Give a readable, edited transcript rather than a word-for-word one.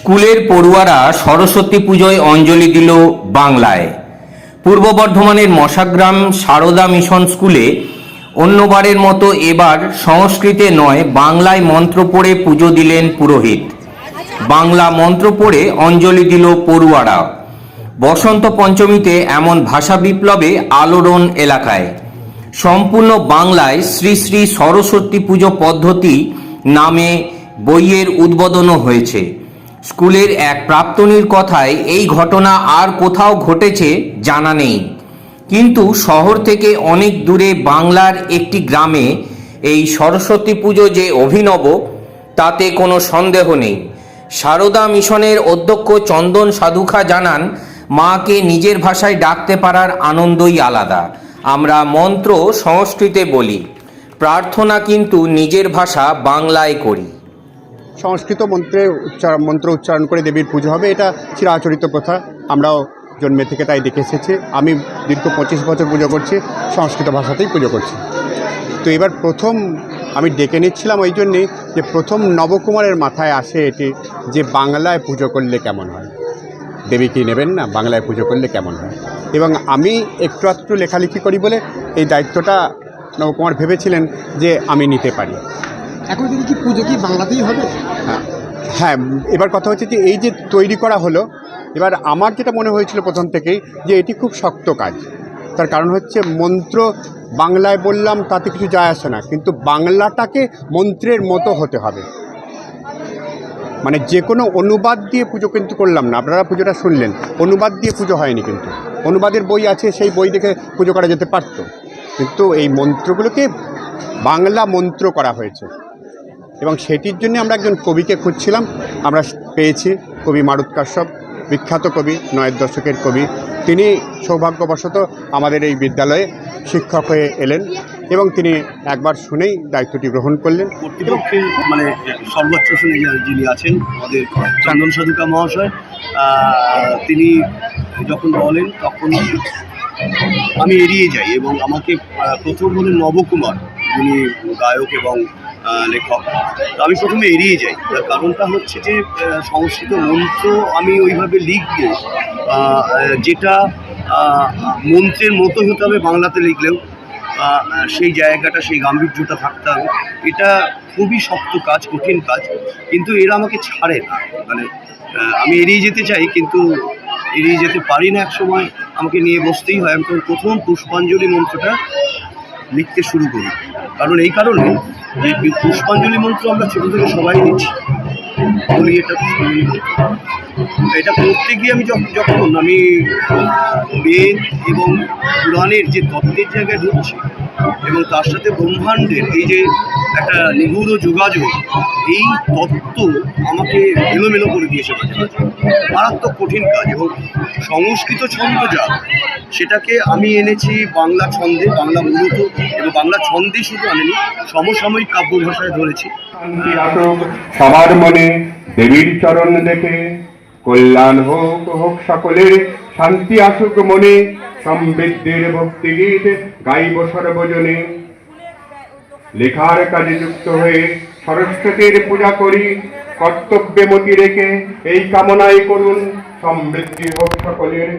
স্কুলের পড়ুয়ারা সরস্বতী পুজোয় অঞ্জলি দিল বাংলায়। পূর্ব বর্ধমানের মশাগ্রাম সারদা মিশন স্কুলে অন্যবারের মতো এবার সংস্কৃতে নয় বাংলায় মন্ত্র পড়ে পুজো দিলেন পুরোহিত। বাংলা মন্ত্র পড়ে অঞ্জলি দিল পড়ুয়ারা। বসন্ত পঞ্চমীতে এমন ভাষা বিপ্লবে আলোড়ন এলাকায়। সম্পূর্ণ বাংলায় শ্রী শ্রী সরস্বতী পুজো পদ্ধতি নামে বইয়ের উদ্বোধনও হয়েছে। স্কুলের এক প্রাক্তনীর কথায় এই ঘটনা আর কোথাও ঘটেছে জানা নেই, কিন্তু শহর থেকে অনেক দূরে বাংলার একটি গ্রামে এই সরস্বতী পুজো যে অভিনব তাতে কোনো সন্দেহ নেই। সারদা মিশনের অধ্যক্ষ চন্দন সাধুখা জানান, মাকে নিজের ভাষায় ডাকতে পারার আনন্দই আলাদা। আমরা মন্ত্র সংস্কৃতে বলি, প্রার্থনা কিন্তু নিজের ভাষা বাংলায় করি। সংস্কৃত মন্ত্র উচ্চারণ করে দেবীর পুজো হবে, এটা চিরাচরিত প্রথা। আমরাও জন্মে থেকে তাই দেখে এসেছি। আমি দীর্ঘ 25 বছর পুজো করছি, সংস্কৃত ভাষাতেই পুজো করছি। তো এবার প্রথম আমি ডেকে নিচ্ছিলাম ওই জন্যে যে প্রথম নবকুমারের মাথায় আসে এটি যে বাংলায় পুজো করলে কেমন হয়, দেবী কি নেবেন না, বাংলায় পুজো করলে কেমন হয়। এবং আমি একটু লেখালেখি করি বলে এই দায়িত্বটা নবকুমার ভেবেছিলেন যে আমি নিতে পারি। এখন থেকে কি পুজো কি বাংলাতেই হবে? হ্যাঁ, এবার কথা হচ্ছে যে এই যে তৈরি করা হলো, এবার আমার যেটা মনে হয়েছিল প্রথম থেকেই যে এটি খুব শক্ত কাজ। তার কারণ হচ্ছে মন্ত্র বাংলায় বললাম তাতে কিছু যায় আসে না, কিন্তু বাংলাটাকে মন্ত্রের মতো হতে হবে। মানে যে কোনো অনুবাদ দিয়ে পুজো কিন্তু করলাম না। আপনারা পুজোটা শুনলেন, অনুবাদ দিয়ে পুজো হয়নি, কিন্তু অনুবাদের বই আছে, সেই বই দেখে পুজো করা যেতে পারত, কিন্তু এই মন্ত্রগুলোকে বাংলা মন্ত্র করা হয়েছে। এবং সেটির জন্য আমরা একজন কবিকে খুঁজছিলাম, আমরা পেয়েছি কবি মারুত কাশ্যপ, বিখ্যাত কবি, 9-এর দশকের কবি। তিনি সৌভাগ্যবশত আমাদের এই বিদ্যালয়ে শিক্ষক হয়ে এলেন এবং তিনি একবার শুনেই দায়িত্বটি গ্রহণ করলেন। কর্তৃপক্ষের মানে সর্বোচ্চ শুনে যিনি আছেন আমাদের চন্দন সাধুকা মহাশয়, তিনি যখন বলেন তখন আমি এড়িয়ে যাই এবং আমাকে প্রথম বলেন নবকুমার, যিনি গায়ক এবং লেখক। আমি প্রথমে এড়িয়ে যাই। তার কারণটা হচ্ছে যে সংস্কৃত মন্ত্র আমি ওইভাবে লিখব যেটা মন্ত্রের মতো হতে হবে, বাংলাতে লিখলেও সেই জায়গাটা, সেই গাম্ভীর্যটা থাকতে হবে। এটা খুবই শক্ত কাজ, কঠিন কাজ, কিন্তু এরা আমাকে ছাড়ে না। মানে আমি এড়িয়ে যেতে চাই কিন্তু এড়িয়ে যেতে পারি না। এক সময় আমাকে নিয়ে বসতেই হয়। আমি প্রথম পুষ্পাঞ্জলি মন্ত্রটা লিখতে শুরু করি, কারণ এই কারণে যে পুষ্পাঞ্জলি মন্ত্র আমরা ছোটো থেকে সবাই নিচ্ছি, বলি এটা পুষ্পাঞ্জলি মন্ত্র। এটা করতে গিয়ে আমি যখন আমি বেদ এবং পুরাণের যে তত্ত্বের জায়গায় ঢুকছি এবং তার সাথে ব্রহ্মাণ্ডের এই যে একটা নিগূঢ় যোগাযোগ, এই তত্ত্ব আমাকে এলোমেলো করে দিয়েছে মাঝে মাঝে। মারাত্মক কঠিন কাজ। এবং সংস্কৃত ছন্দ যা, সেটাকে আমি এনেছি বাংলা ছন্দে, বাংলা মূলত, এবং বাংলা ছন্দে শুধু আনেনি, সমসাময়িক কাব্য ভাষায় ধরেছি। শান্তি আসুক সবার মনে দেবীর চরণ দেখে, কল্যাণ হোক হোক সকলের, শান্তি আসুক মনে, সমৃদ্ধির ভক্তিগীত গাইব সর্বজনে। লেখার কাজে যুক্ত হয়ে সরস্বতীর পূজা করি, কর্তব্যে মতি রেখে এই কামনাই করুন, সমৃদ্ধি হোক সকলের।